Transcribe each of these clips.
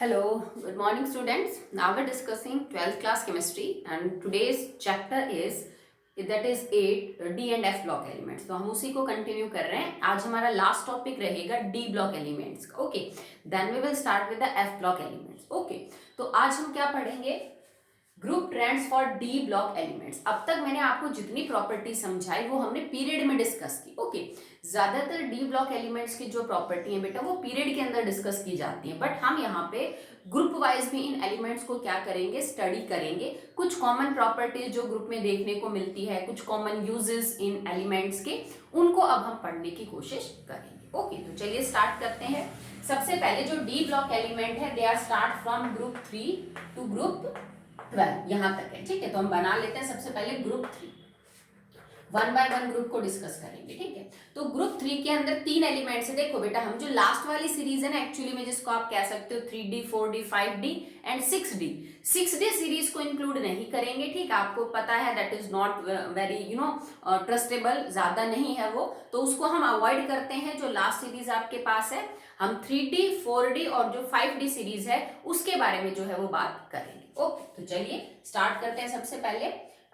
Hello, good morning students. Now we're discussing 12th class chemistry and today's chapter is that is 8 D and F block elements. तो हम उसी को continue कर रहे हैं. आज हमारा लास्ट टॉपिक रहेगा D block elements का. Okay, then we will start with the F block elements. Okay, तो आज हम क्या पढ़ेंगे? Group trends for D block elements. अब तक मैंने आपको जितनी प्रॉपर्टी समझाई वो हमने पीरियड में डिस्कस की. ओके, ज्यादातर डी ब्लॉक एलिमेंट्स की जो प्रॉपर्टी है बेटा वो पीरियड के अंदर डिस्कस की जाती है, बट हम यहाँ पे ग्रुप वाइज भी इन एलिमेंट्स को क्या करेंगे, स्टडी करेंगे. कुछ कॉमन प्रॉपर्टीज जो ग्रुप में देखने को मिलती है, कुछ कॉमन यूजेस इन एलिमेंट्स के, उनको अब हम पढ़ने की कोशिश करेंगे. ओके, तो चलिए स्टार्ट करते हैं. सबसे पहले जो डी ब्लॉक एलिमेंट है they are start from group 3 to group 12 यहां तक है. ठीक है, तो हम बना लेते हैं सबसे पहले group 3. One by one group को डिस्कस करेंगे. ठीक है, तो ग्रुप 3 के अंदर 3 एलिमेंट्स है. देखो बेटा, हम जो लास्ट वाली सीरीज है ना एक्चुअली में, जिसको आप कह सकते हो 3D 4D 5D and 6D 6D series को इंक्लूड नहीं करेंगे. ठीक, आपको पता है that is not very trustable, ज्यादा नहीं है वो, तो उसको हम अवॉइड करते हैं. जो लास्ट सीरीज आपके पास है, हम 3D 4D और जो 5D सीरीज है उसके बारे में जो है वो बात करेंगे. ओके, तो चलिए स्टार्ट करते हैं. सबसे पहले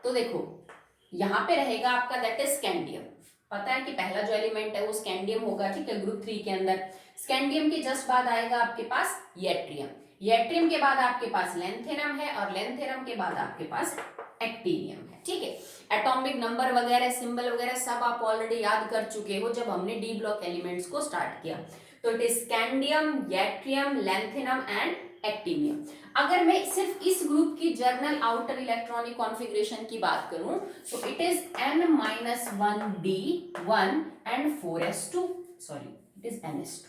तो देखो यहां पे रहेगा आपका दैट इज स्कैंडियम. पता है कि पहला जो एलिमेंट है वो स्कैंडियम होगा. ठीक है, ग्रुप 3 के अंदर स्कैंडियम के जस्ट बाद आएगा आपके पास येट्रियम. येट्रियम के बाद आपके पास लेंथेनम है और लेंथेनम के बाद आपके पास एक्टिनियम है. ठीक है, एटॉमिक नंबर वगैरह, सिंबल वगैरह सब आप ऑलरेडी याद कर चुके हो जब हमने डी ब्लॉक एलिमेंट्स को स्टार्ट किया. तो it is scandium, yttrium, lanthanum and actinium. अगर मैं सिर्फ इस ग्रुप की जर्नल आउटर इलेक्ट्रॉनिक कॉन्फ़िगरेशन की बात करूं तो it is N-1D1 and 4s2, sorry it is NS2.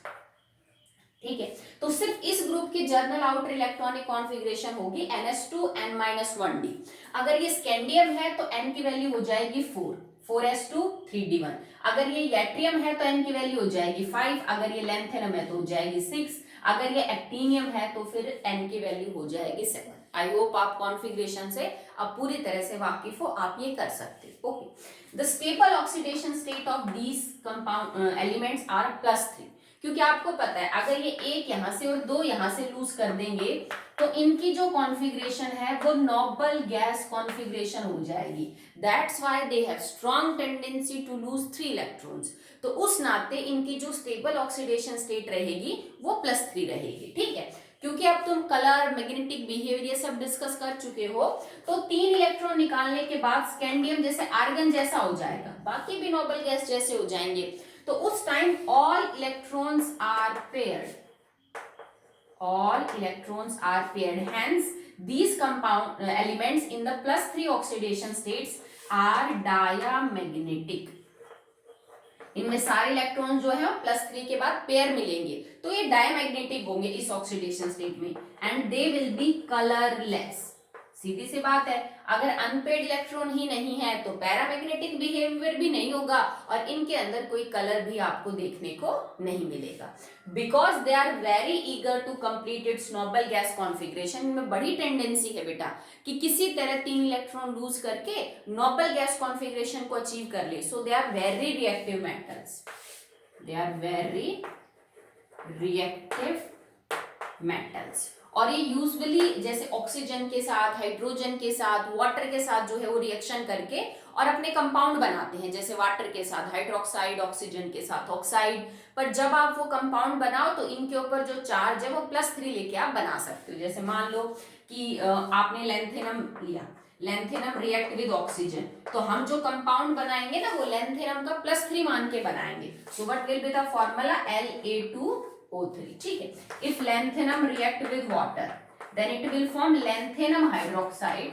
ठीक है, तो सिर्फ इस ग्रुप की जर्नल आउटर इलेक्ट्रॉनिक कॉन्फ़िगरेशन होगी NS2 N-1D. अगर ये स्कैंडियम है तो N की वैल्यू हो जाएगी 4, 4s2 3d1. अगर ये येट्रियम है तो N की वैल्यू हो जाएगी 5. अगर ये लेंथेनम है तो हो जाएगी 6. अगर ये एक्टिनियम है तो फिर N की वैल्यू हो जाएगी 7. आई होप आप कॉन्फ़िगरेशन से अब पूरी तरह से वाकिफ हो, आप ये कर सकते हो. Okay, the stable oxidation state of these compound elements are +3. क्योंकि आपको पता है अगर ये एक यहां से और 2 यहां से लूज कर देंगे तो इनकी जो कॉन्फ़िगरेशन है वो नोबल गैस कॉन्फ़िगरेशन हो जाएगी. That's why they have strong tendency to lose 3 electrons. तो उस नाते इनकी जो स्टेबल ऑक्सीडेशन स्टेट रहेगी वो +3 रहेगी. ठीक है, क्योंकि अब तुम कलर, मैग्नेटिक बिहेवियर ये सब डिस्कस कर चुके हो, तो 3 इलेक्ट्रॉन निकालने के बाद स्कैंडियम जैसे आर्गन जैसा हो जाएगा, बाकी भी नोबल गैस जैसे हो जाएंगे. तो उस time all electrons are paired, all electrons are paired, hence these compound elements in the +3 oxidation states are diamagnetic. इनमें सारे इलेक्ट्रॉन जो है +3 के बाद पेयर मिलेंगे तो ये डायमैग्नेटिक होंगे इस ऑक्सीडेशन स्टेट में, and they will be colourless. सीधी सी बात है, अगर अनपेड इलेक्ट्रॉन ही नहीं है तो पैरामैग्नेटिक बिहेवियर भी नहीं होगा और इनके अंदर कोई कलर भी आपको देखने को नहीं मिलेगा. Because they are very eager to complete its noble gas configuration. में बड़ी टेंडेंसी है बेटा कि किसी तरह 3 इलेक्ट्रॉन लूज करके नोबल गैस कॉन्फ़िगरेशन को अचीव कर ले. So they are very reactive metals, they are very reactive metals. और ये यूजुअली जैसे ऑक्सीजन के साथ, हाइड्रोजन के साथ, वाटर के साथ जो है वो रिएक्शन करके और अपने कंपाउंड बनाते हैं. जैसे वाटर के साथ हाइड्रोक्साइड, ऑक्सीजन के साथ ऑक्साइड. पर जब आप वो कंपाउंड बनाओ तो इनके ऊपर जो चार्ज है वो +3 लेके आप बना सकते हो. जैसे मान लो कि आपने लेंथेनम लिया, लेंथेनम रिएक्ट विद ऑक्सीजन, तो हम जो कंपाउंड बनाएंगे ना वो लेंथेनम का +3 मान के बनाएंगे. So what will be the formula? La2O3. ठीक है, if lanthanum react with water then it will form lanthanum hydroxide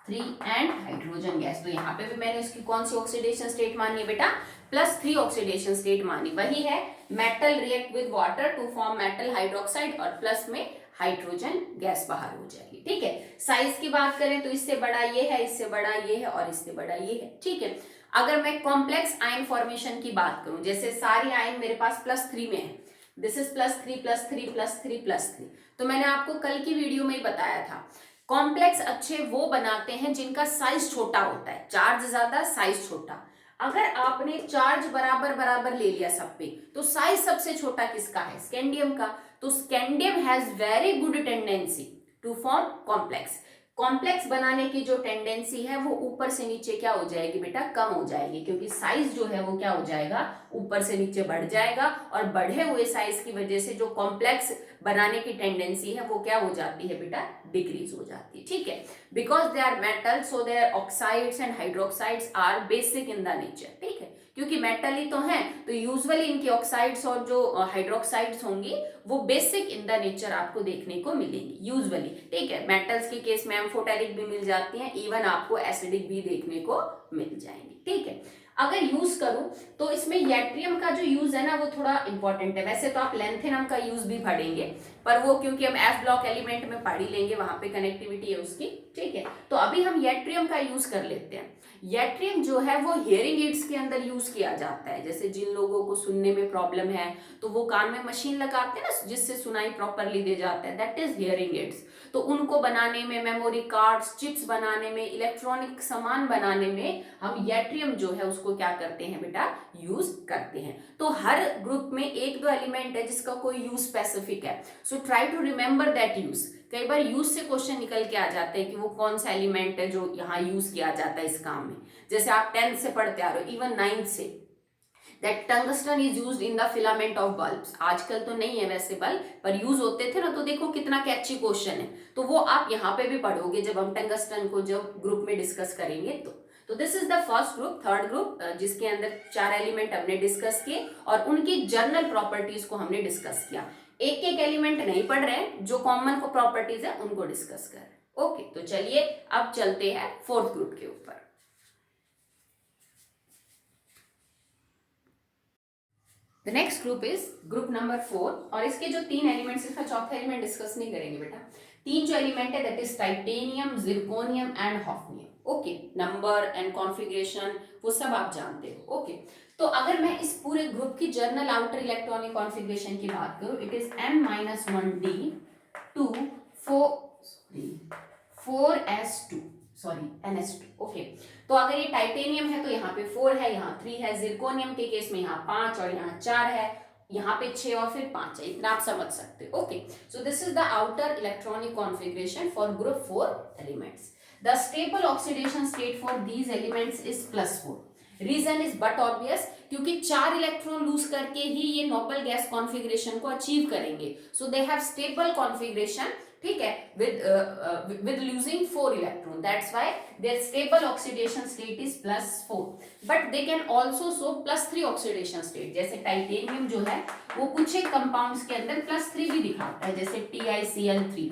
3 and hydrogen gas. तो यहाँ पे भी मैंने उसकी कौन सी ऑक्सीडेशन स्टेट मानी है बेटा? +3 ऑक्सीडेशन स्टेट मानी. वही है metal react with water to form metal hydroxide और प्लस में हाइड्रोजन गैस बाहर हो जाएगी. ठीक है, साइज की बात करें तो इससे बड़ा ये है, इससे बड़ा ये है और इससे बड़ा ये है. ठीक है, अगर मैं कॉम्प्लेक्स आयन फॉर्मेशन की बात करूं, जैसे सारी आयन मेरे पास +3 में है, दिस इज +3 +3 +3 +3, तो मैंने आपको कल की वीडियो में ही बताया था कॉम्प्लेक्स अच्छे वो बनाते हैं जिनका साइज छोटा होता है, चार्ज ज्यादा साइज छोटा. अगर आपने चार्ज बराबर बराबर ले लिया सब पे, तो साइज सबसे छोटा किसका है? स्कैंडियम का। तो scandium has very good tendency to form complex. Complex बनाने की जो टेंडेंसी है वो ऊपर से नीचे क्या हो जाएगी बेटा? कम हो जाएगी, क्योंकि साइज जो है वो क्या हो जाएगा? ऊपर से नीचे बढ़ जाएगा, और बढ़े हुए साइज की वजह से जो कॉम्प्लेक्स बनाने की टेंडेंसी है वो क्या हो जाती है बेटा? डिक्रीज हो जाती है। ठीक है, because they are metal, so their oxides and hydroxides are basic in the nature. ठीक है, क्योंकि मेटल ही तो है, तो यूजुअली इनकी ऑक्साइड्स और जो हाइड्रोक्साइड्स होंगी वो बेसिक इन द नेचर आपको देखने को मिलेंगी यूजुअली। ठीक है, मेटल्स के केस में एम्फोटेरिक भी मिल जाती हैं, इवन आपको एसिडिक भी देखने को मिल जाएंगी। ठीक है, अगर यूज करूं तो इसमें यट्रियम का जो यूज है ना वो थोड़ा इंपॉर्टेंट है। वैसे तो आप लेंथेनम का यूज भी पढ़ेंगे, पर वो क्योंकि हम एफ ब्लॉक एलिमेंट में पढ़ ही लेंगे, वहां पे कनेक्टिविटी है उसकी। ठीक है, तो अभी हम यट्रियम का यूज कर लेते हैं। यट्रियम जो है वो हियरिंग एड्स के अंदर यूज किया जाता है। जैसे जिन लोगों को सुनने में प्रॉब्लम है तो वो कान में मशीन लगाते हैं ना, जिससे सुनाई प्रॉपरली दे जाता है, दैट इज हियरिंग एड्स। तो उनको बनाने में, मेमोरी कार्ड्स, चिप्स बनाने में, इलेक्ट्रॉनिक सामान बनाने में हम यट्रियम जो है उसको क्या करते हैं बेटा? यूज करते हैं। तो हर ग्रुप में एक दो एलिमेंट है जिसका कोई यूज स्पेसिफिक है, so try to remember that use. कई बार यूज से क्वेश्चन निकल के आ जाते हैं कि वो कौन सा एलिमेंट है जो यहाँ यूज किया जाता है इस काम में। जैसे आप 10th से पढ़ते आ रहे हो, इवन 9th से, that tungsten is used in the filament of bulbs. आजकल तो नहीं है वैसे बल्ब, पर यूज होते थे ना, तो देखो कितना कैची क्वेश्चन है। तो वो आप यहाँ पे भी पढ़ोगे जब हम टंगस्टन को जब ग्रुप में डिस्कस करेंगे तो this is the first group, third group, जिसके अंदर 4 एलिमेंट हमने डिस्कस किए और उनकी जनरल प्रॉपर्टीज को हमने डिस्कस किया। एक एक एलिमेंट नहीं पढ़ रहे हैं, जो कॉमन को प्रॉपर्टीज है उनको डिस्कस कर रहे हैं। ओके, तो चलिए अब चलते हैं फोर्थ ग्रुप के ऊपर। The next group is group number 4, और इसके जो 3 एलिमेंट्स, इसका चौथा एलिमेंट डिस्कस नहीं करेंगे बेटा। 3 जो एलिमेंट है that is titanium, zirconium and hafnium. Okay, number and configuration वो सब आप जानते हो। ओके, तो अगर मैं इस पूरे ग्रुप की जर्नल आउटर इलेक्ट्रॉनिक कॉन्फ़िगरेशन की बात करूं, it is n-1d 2 4s2 ns2। Okay, तो अगर ये टाइटेनियम है तो यहाँ पे 4 है, यहाँ 3 है। जिरकोनियम के केस में यहाँ 5 और यहाँ 4 है, यहाँ पे 6 और फिर 5 है। इतना आप समझ सकते हो। Okay, so this is the outer electronic configuration for group 4 elements. The stable oxidation state for these elements is +4। Reason is but obvious, क्योंकि 4 इलेक्ट्रॉन लूज करके ही ये नोबल गैस कॉन्फ़िगरेशन को अचीव करेंगे। So they have stable configuration, ठीक है, with losing 4 electron. That's why their stable oxidation state is +4. But they can also show +3 oxidation state. जैसे titanium जो है वो कुछ एक कंपाउंड्स के अंदर +3 भी दिखाता है, जैसे TiCl3,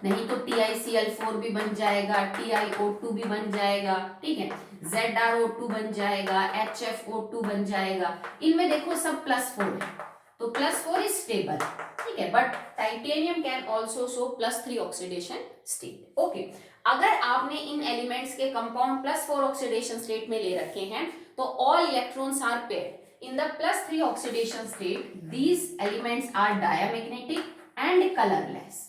नहीं तो TiCl4 भी बन जाएगा, TiO2 भी बन जाएगा, ठीक है, ZrO2 बन जाएगा, HFO2 बन जाएगा। इनमें देखो सब +4 है, तो +4 इज स्टेबल, ठीक है, but titanium can also show +3 oxidation state. Okay, अगर आपने इन एलिमेंट्स के कंपाउंड +4 ऑक्सीडेशन स्टेट में ले रखे हैं तो all electrons are paired in the +3 oxidation state. These elements are diamagnetic and colourless,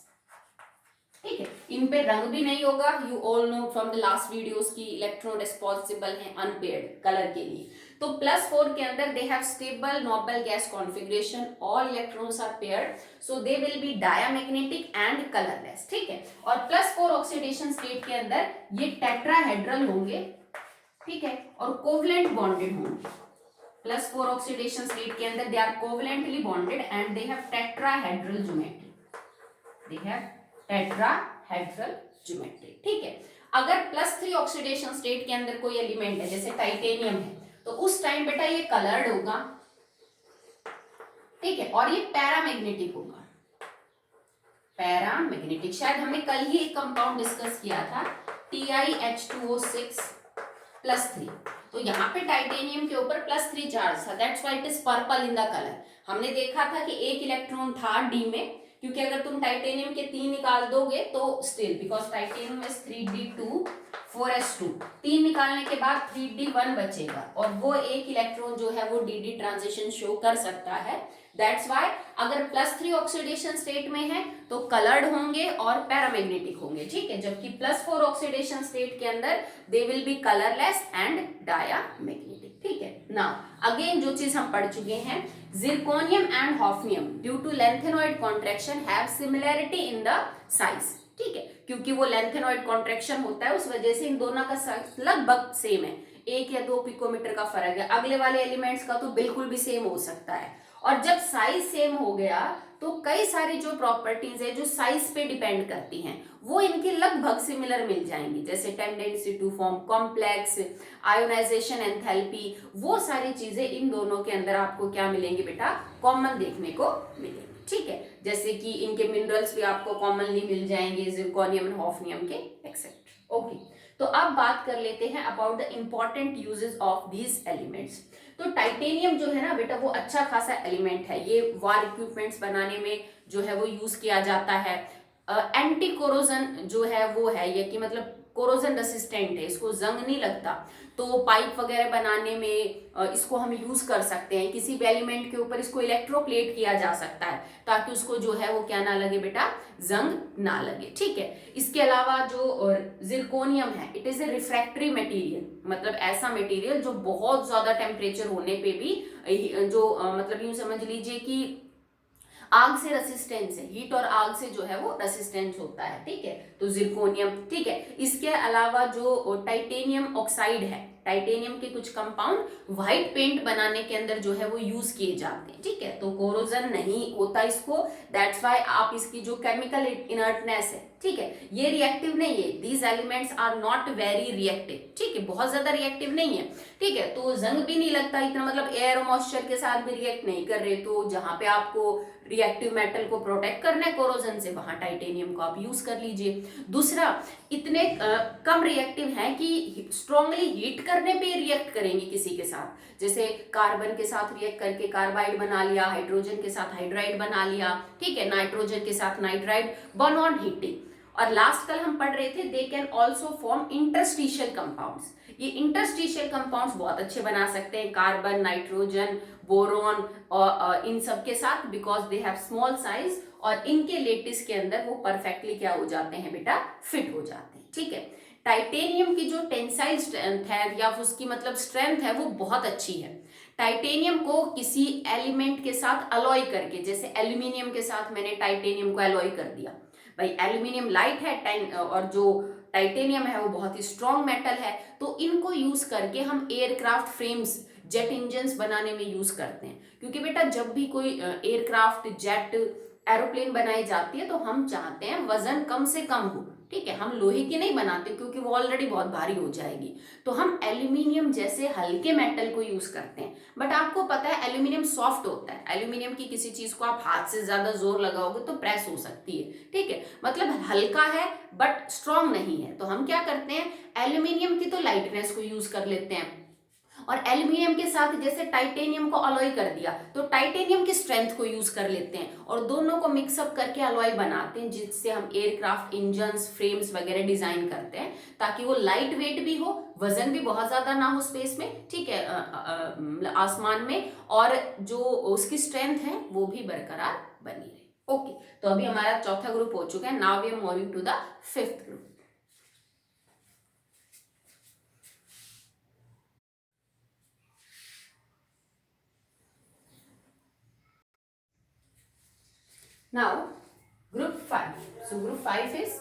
ठीक है, इन पे रंग भी नहीं होगा। You all know from the last videos की इलेक्ट्रॉन रिस्पॉन्सिबल है अनपेयर्ड कलर के लिए। तो +4 के अंदर दे have stable noble gas configuration, all electrons are paired, so they will be diamagnetic and colourless, ठीक है। और +4 ऑक्सीडेशन स्टेट के अंदर ये टेट्राहेड्रल होंगे, ठीक है, और कोवलेंट बॉन्डेड होंगे। +4 ऑक्सीडेशन स्टेट के अंदर they are covalently bonded and they have tetrahedral geometry, they have tetrahedral geometry, ठीक है। अगर +3 ऑक्सीडेशन स्टेट के अंदर कोई एलिमेंट है, जैसे टाइटेनियम है, तो उस टाइम बेटा ये कलर्ड होगा, ठीक है, और ये पैरामैग्नेटिक होगा। पैरामैग्नेटिक, शायद हमने कल ही एक कंपाउंड डिस्कस किया था, TiH2O6 +3। तो यहाँ पे टाइटेनियम के ऊपर +3 चार्ज था, that's why it is purple in the colour. हमने देखा था कि एक इलेक्ट्रॉन था डी में, क्योंकि अगर तुम टाइटेनियम के 3 निकाल दोगे तो still, because titanium is 3d2 4s2, 3 निकालने के बाद 3d1 बचेगा, और वो एक इलेक्ट्रॉन जो है वो dd ट्रांजिशन शो कर सकता है। दैट्स व्हाई अगर +3 ऑक्सीडेशन स्टेट में है तो कलर्ड होंगे और पैरामैग्नेटिक होंगे, ठीक है, जबकि +4 ऑक्सीडेशन स्टेट के अंदर they will be colourless and diamagnetic. Now again जो चीज हम पढ़ चुके हैं, zirconium and hafnium due to lanthanoid contraction have similarity in the size. ठीक है, क्योंकि वो लेंथेनॉइड कॉन्ट्रैक्शन होता है उस वजह से इन दोनों का साइज लगभग सेम है, 1 या 2 पिकोमीटर का फर्क है। अगले वाले एलिमेंट्स का तो बिल्कुल भी सेम हो सकता है। और जब साइज सेम हो गया तो कई सारी जो प्रॉपर्टीज है जो साइज पे डिपेंड करती हैं वो इनके लगभग सिमिलर मिल जाएंगी, जैसे tendency to form complex, ionisation enthalpy, वो सारी चीजें इन दोनों के अंदर आपको क्या मिलेंगी बेटा, कॉमन देखने को मिलेंगी। ठीक है, जैसे कि इनके मिनरल्स भी आपको कॉमनली मिल जाएंगे, जिरकोनियम एंड हॉफनियम के एक्सेप्ट। ओके, तो अब बात कर लेते हैं about the important uses of these elements. तो टाइटेनियम जो है ना बेटा वो अच्छा खासा एलिमेंट है, ये वार इक्विपमेंट्स बनाने में जो है वो यूज किया जाता है। एंटी कोरोजन जो है वो है ये कि मतलब कोरोजन रेसिस्टेंट है, इसको जंग नहीं लगता, तो पाइप वगैरह बनाने में इसको हम यूज कर सकते हैं। किसी भी एलिमेंट के ऊपर इसको इलेक्ट्रोप्लेट किया जा सकता है ताकि उसको जो है वो क्या ना लगे बेटा, जंग ना लगे। ठीक है, इसके अलावा जो जिरकोनियम है, it is a refractory material, मतलब ऐसा मटेरियल जो बहुत ज्यादा टेम्परेचर होने पे भी जो मतलब यूं समझ लीजिए कि आग से रेसिस्टेंस है, हीट और आग से जो है वो रेसिस्टेंस होता है। ठीक है, तो जिरकोनियम। ठीक है, इसके अलावा जो टाइटेनियम ऑक्साइड है, टाइटेनियम के कुछ कंपाउंड व्हाइट पेंट बनाने के अंदर जो है वो यूज किए जाते हैं। ठीक है, तो कोरोजन नहीं होता इसको, दैट्स व्हाई आप इसकी जो केमिकल इनर्टनेस है, ठीक है, ये रिएक्टिव नहीं है, these elements are not very reactive. ठीक है, बहुत ज्यादा रिएक्टिव नहीं है। ठीक है, तो जंग भी नहीं लगता इतना, मतलब एयर और मॉइस्चर के साथ भी रिएक्ट नहीं कर रहे, तो जहां पे आपको रिएक्टिव मेटल को प्रोटेक्ट करना है कोरोजन से, वहां टाइटेनियम को आप यूज कर लीजिए। दूसरा, इतने कम रिएक्टिव हैं कि स्ट्रांगली हीट करने पे रिएक्ट करेंगे किसी के साथ, जैसे कार्बन के साथ रिएक्ट करके कार्बाइड बना लिया, हाइड्रोजन के साथ हाइड्राइड बना लिया। ठीक है, नाइट्रोजन के साथ नाइट्राइड, बर्न ऑन हीटिंग। और लास्ट कल हम पढ़ रहे थे they can also form interstitial compounds, ये इंटरस्टिशियल कंपाउंड्स बहुत अच्छे बना सकते हैं कार्बन, नाइट्रोजन, बोरॉन और इन सब के साथ, because they have small size और इनके लेटिस के अंदर वो परफेक्टली क्या हो जाते हैं बेटा, फिट हो जाते हैं। ठीक है, टाइटेनियम की जो टेंसाइल स्ट्रेंथ है या उसकी मतलब स्ट्रेंथ है वो बहुत अच्छी है। टाइटेनियम को किसी एलिमेंट के साथ अलॉय करके, जैसे एल्यूमिनियम के साथ मैंने टाइटेनियम को अलॉय कर दिया, भाई एल्यूमिनियम लाइट है और जो टाइटेनियम है वो बहुत ही स्ट्रॉन्ग मेटल है, तो इनको यूज करके हम एयरक्राफ्ट फ्रेम्स, जेट इंजन्स बनाने में यूज करते हैं। क्योंकि बेटा जब भी कोई एयरक्राफ्ट, जेट, एरोप्लेन बनाई जाती है तो हम चाहते हैं वजन कम से कम हो। ठीक है, हम लोहे की नहीं बनाते क्योंकि वो ऑलरेडी बहुत भारी हो जाएगी, तो हम एल्यूमिनियम जैसे हल्के मेटल को यूज करते हैं। बट आपको पता है एल्यूमिनियम सॉफ्ट होता है, एल्यूमिनियम की किसी चीज को आप हाथ से ज्यादा जोर लगाओगे तो प्रेस हो सकती है। ठीक है, मतलब हल्का है बट स्ट्रॉन्ग नहीं है, तो हम क्या करते हैं एल्यूमिनियम की तो लाइटनेस को यूज कर लेते हैं, और एल्यूमिनियम के साथ जैसे टाइटेनियम को अलॉय कर दिया तो टाइटेनियम की स्ट्रेंथ को यूज कर लेते हैं और दोनों को मिक्सअप करके अलॉय बनाते हैं, जिससे हम एयरक्राफ्ट इंजन्स, फ्रेम्स वगैरह डिजाइन करते हैं, ताकि वो लाइट वेट भी हो, वजन भी बहुत ज्यादा ना हो स्पेस में, ठीक है, आसमान में, और जो उसकी स्ट्रेंथ है वो भी बरकरार बनी रहे। ओके, तो अभी हमारा चौथा ग्रुप हो चुका है, now we are moving to the fifth group. Now, group 5. So, group 5 is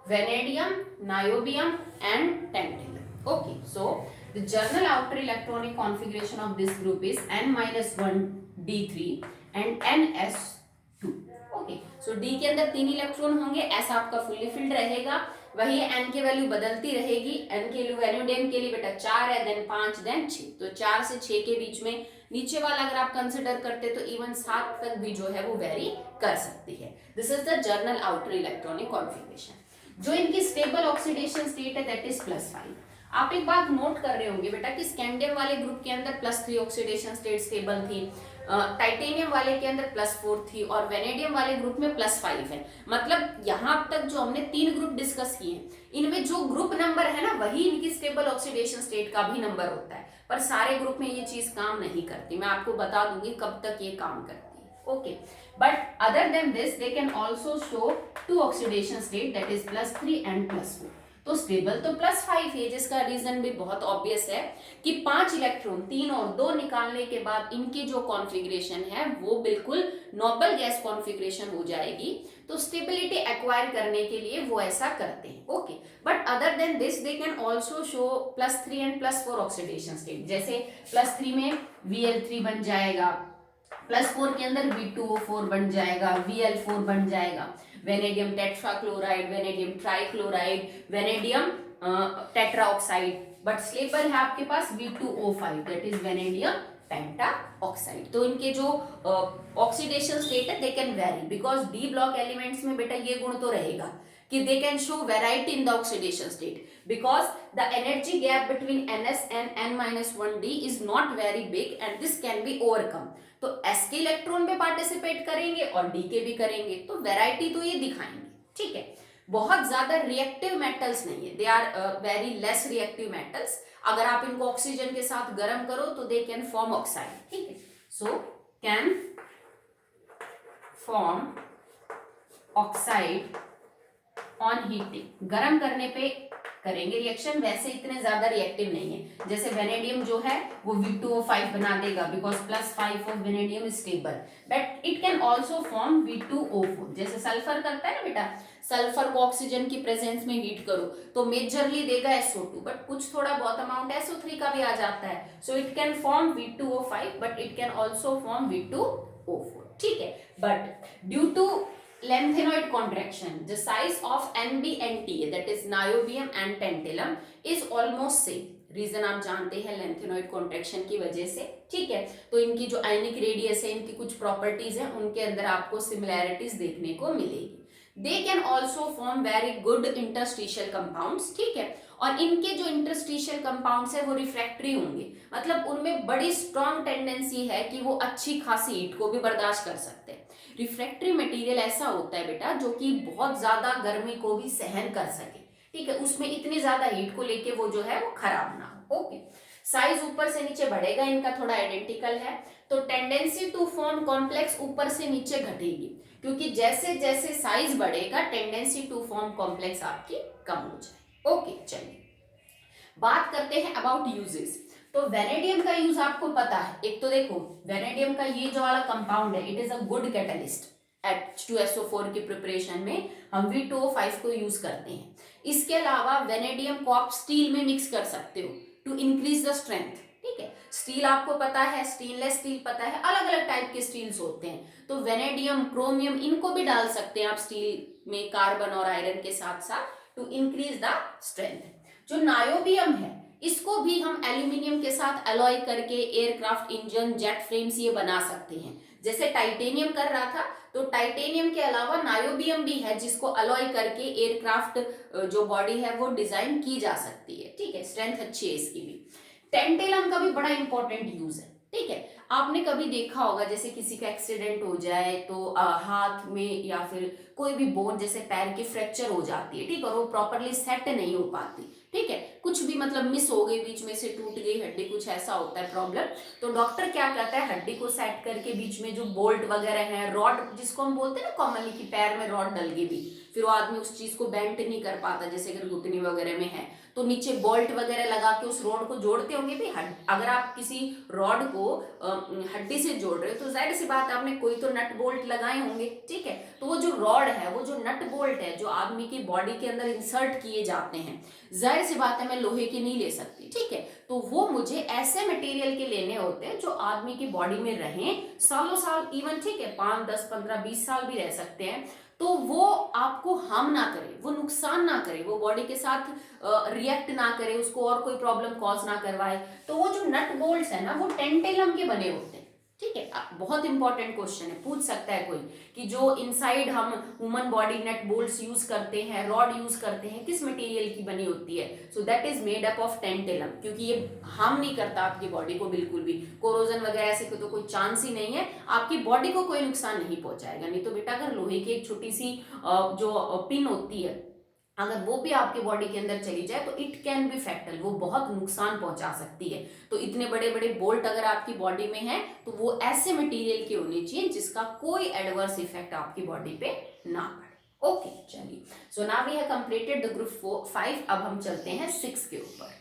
vanadium, niobium, and tantalum. Okay, so the general outer electronic configuration of this group is N-1 D3 and NS2. Okay, so D के अंदर 3 electron होंगे, S आपका fully filled रहेगा, वही N की value बदलती रहेगी। N की वैल्यूडियम के लिए बेटा 4 है, देन 5, देन 6, तो 4 से 6 के बीच में नीचे वाला अगर आप कंसिडर करते तो इवन 7 तक भी जो है वो वेरी कर सकती है। This is the journal outer electronic configuration. जो इनकी स्टेबल ऑक्सीडेशन स्टेट है दैट इज +5। आप एक बात नोट कर रहे होंगे बेटा कि स्कैंडियम वाले ग्रुप के अंदर +3 ऑक्सीडेशन स्टेट स्टेबल थी, टाइटेनियम वाले के अंदर +4 थी और वेनेडियम वाले ग्रुप में +5 है। मतलब यहां तक जो हमने 3 ग्रुप डिस्कस किए हैं, इनमें जो ग्रुप नंबर है ना वही इनकी स्टेबल ऑक्सीडेशन स्टेट का भी नंबर होता है, पर सारे ग्रुप में ये चीज काम नहीं करती। मैं आपको बता दूंगी कब तक ये काम करती है। Okay, but other than this they can also show 2 oxidation state that is +3 and +4। तो स्टेबल तो +5 है, जिसका रीजन भी बहुत ऑब्वियस है कि 5 इलेक्ट्रॉन 3 और 2 निकालने के बाद इनकी जो कॉन्फ़िगरेशन है वो बिल्कुल नोबल गैस कॉन्फ़िगरेशन हो जाएगी। तो स्टेबिलिटी एक्वायर करने के लिए वो ऐसा करते हैं। Okay, but other than this they can also show +3 and +4 oxidation state. जैसे +3 में Vl3 बन जाएगा, +4 के अंदर V2O4 बन जाएगा, Vl4 बन जाएगा, vanadium tetrachloride, vanadium trichloride, vanadium tetroxide. But stable है आपके पास V2O5, that is vanadium penta oxide. तो इनके जो ऑक्सीडेशन स्टेट है they can very, because D block elements में बेटा ये गुण तो रहेगा कि they can show variety in the oxidation state because the energy gap between Ns and N-1d is not very big and this can be overcome। तो S के electron में पार्टिसिपेट करेंगे और D के भी करेंगे, तो वैरायटी तो ये दिखाएंगे। ठीक है, बहुत ज्यादा रिएक्टिव मेटल्स नहीं है, they are very less reactive metals. अगर आप इनको ऑक्सीजन के साथ गर्म करो तो दे कैन फॉर्म ऑक्साइड। ठीक है, so can form oxide on heating, गर्म करने पे करेंगे रिएक्शन, वैसे इतने ज्यादा रिएक्टिव नहीं है। जैसे वेनेडियम जो है वो V2O5 बना देगा because +5 of vanadium is stable, but it can also form V2O4। जैसे सल्फर करता है ना बेटा, सल्फर को ऑक्सीजन की प्रेजेंस में हीट करो तो मेजरली देगा SO2, बट कुछ थोड़ा बहुत अमाउंट SO3 का भी आ जाता है। So it can form V2O5 but it can also form V2O4। ठीक है, but due to lengthenoid contraction the size of NB&Ta, that is niobium and tantalum is almost same। Reason आप जानते हैं लेंथेनॉइड कॉन्ट्रैक्शन की वजह से। ठीक है, तो इनकी जो आयनिक रेडियस है, इनकी कुछ प्रॉपर्टीज है, उनके अंदर आपको सिमिलैरिटीज देखने को मिलेगी। They can also form very good interstitial compounds. ठीक है, और इनके जो इंटरस्टिशियल कंपाउंड्स है वो रिफ्रैक्टरी होंगे, मतलब उनमें बड़ी स्ट्रॉन्ग टेंडेंसी है कि वो अच्छी खासी हीट को भी बर्दाश्त कर सकते हैं। रिफ्रैक्टरी मटेरियल ऐसा होता है बेटा जो कि बहुत ज्यादा गर्मी को भी सहन कर सके। ठीक है, उसमें इतनी ज्यादा हीट को लेके वो जो है वो खराब ना हो। ओके, साइज ऊपर से नीचे बढ़ेगा, इनका थोड़ा आइडेंटिकल है, तो टेंडेंसी टू फॉर्म कॉम्प्लेक्स ऊपर से नीचे घटेगी, क्योंकि जैसे जैसे साइज बढ़ेगा टेंडेंसी टू फॉर्म कॉम्प्लेक्स आपकी कम हो जाए। ओके, चलिए बात करते हैं अबाउट यूजेस। तो वेनेडियम का यूज आपको पता है, एक तो देखो वेनेडियम का ये जो वाला कंपाउंड है it is a good catalyst. H2SO4 की प्रिपरेशन में हम V2O5 को यूज करते हैं। इसके अलावा वेनेडियम को आप स्टील में मिक्स कर सकते हो टू इंक्रीज द स्ट्रेंथ। ठीक है, स्टील आपको पता है, स्टेनलेस स्टील पता है, अलग अलग टाइप के स्टील्स होते हैं, तो वेनेडियम, क्रोमियम इनको भी डाल सकते हैं आप स्टील में कार्बन और आयरन के साथ साथ टू इंक्रीज द स्ट्रेंथ। जो नायोबियम है इसको भी हम एल्यूमिनियम के साथ अलॉय करके एयरक्राफ्ट इंजन, जेट फ्रेम्स ये बना सकते हैं। जैसे टाइटेनियम कर रहा था, तो टाइटेनियम के अलावा नायोबियम भी है जिसको अलॉय करके एयरक्राफ्ट जो बॉडी है वो डिजाइन की जा सकती है। ठीक है, स्ट्रेंथ अच्छी है इसकी भी। टेंटेलम का भी बड़ा इंपॉर्टेंट यूज है। ठीक है, आपने कभी देखा होगा जैसे किसी का एक्सीडेंट हो जाए तो हाथ में या फिर कोई भी बोन जैसे पैर की फ्रैक्चर हो जाती है। ठीक, और वो प्रॉपरली सेट नहीं हो पाती। ठीक है, कुछ भी मतलब मिस हो गई, बीच में से टूट गई हड्डी, कुछ ऐसा होता है प्रॉब्लम, तो डॉक्टर क्या करता है हड्डी को सेट करके बीच में जो बोल्ट वगैरह है, रॉड जिसको हम बोलते हैं ना कॉमनली कि पैर में रॉड डल गई भी, फिर वो आदमी उस चीज को बेंट नहीं कर पाता, जैसे अगर घुटनी वगैरह में है तो नीचे बोल्ट वगैरह लगा के उस रॉड को जोड़ते होंगे भी। अगर आप किसी रॉड को हड्डी से जोड़ रहे हो तो जाहिर सी बात है आपने कोई तो नट बोल्ट लगाए होंगे। ठीक है, तो वो जो रॉड है, वो जो नट बोल्ट है जो आदमी की बॉडी के अंदर इंसर्ट किए जाते हैं, जाहिर सी बात है मैं लोहे की नहीं ले सकती। ठीक है, तो वो मुझे ऐसे मटेरियल के लेने होते हैं जो आदमी की बॉडी में रहें सालों साल, इवन ठीक है 5, 10, 15, 20 साल भी रह सकते हैं, तो वो आपको हार्म ना करे, वो नुकसान ना करे, वो बॉडी के साथ रिएक्ट ना करे, उसको और कोई प्रॉब्लम कॉज ना करवाए। तो वो जो नट बोल्ट्स है ना वो टेंटेलम के बने होते हैं। ठीक है, बहुत इंपॉर्टेंट क्वेश्चन है, पूछ सकता है कोई कि जो इनसाइड हम human body nut bolts use करते हैं, रॉड यूज करते हैं, किस मटेरियल की बनी होती है? So that is made up of tantalum, क्योंकि ये हार्म नहीं करता आपकी बॉडी को बिल्कुल भी, कोरोजन वगैरह से तो कोई चांस ही नहीं है, आपकी बॉडी को कोई नुकसान नहीं पहुंचाएगा। नहीं तो बेटा अगर लोहे की एक छोटी सी जो पिन होती है अगर वो भी आपके बॉडी के अंदर चली जाए तो इट कैन बी फैटल, वो बहुत नुकसान पहुंचा सकती है। तो इतने बड़े बड़े बोल्ट अगर आपकी बॉडी में है तो वो ऐसे मटेरियल के होने चाहिए जिसका कोई एडवर्स इफेक्ट आपकी बॉडी पे ना पड़े। ओके चलिए, so now we have completed the group 5। अब हम चलते हैं 6 के ऊपर।